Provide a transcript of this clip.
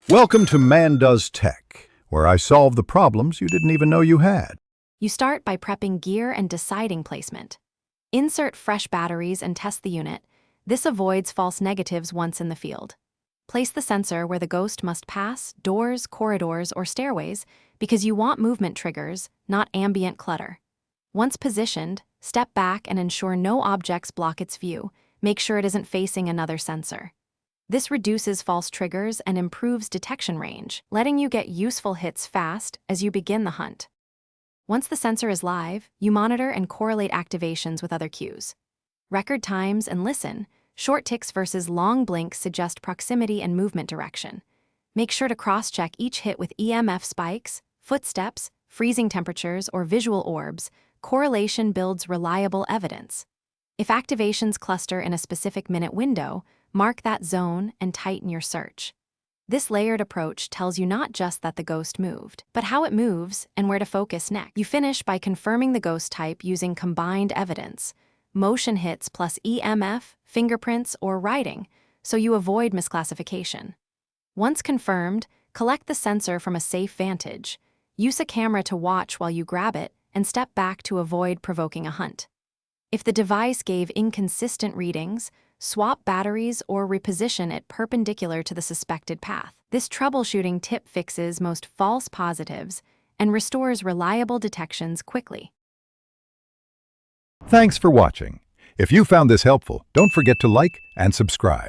Welcome to Man Does Tech, where I solve the problems you didn't even know you had. You start by prepping gear and deciding placement. Insert fresh batteries and test the unit. This avoids false negatives once in the field. Place the sensor where the ghost must pass, doors, corridors, or stairways, because you want movement triggers, not ambient clutter. Once positioned, step back and ensure no objects block its view. Make sure it isn't facing another sensor. This reduces false triggers and improves detection range, letting you get useful hits fast as you begin the hunt. Once the sensor is live, you monitor and correlate activations with other cues. Record times and listen. Short ticks versus long blinks suggest proximity and movement direction. Make sure to cross-check each hit with EMF spikes, footsteps, freezing temperatures, or visual orbs. Correlation builds reliable evidence. If activations cluster in a specific minute window, mark that zone and tighten your search. This layered approach tells you not just that the ghost moved, but how it moves and where to focus next. You finish by confirming the ghost type using combined evidence, motion hits plus EMF, fingerprints, or writing, so you avoid misclassification. Once confirmed, collect the sensor from a safe vantage. Use a camera to watch while you grab it and step back to avoid provoking a hunt. If the device gave inconsistent readings, swap batteries or reposition it perpendicular to the suspected path. This troubleshooting tip fixes most false positives and restores reliable detections quickly. Thanks for watching. If you found this helpful, don't forget to like and subscribe.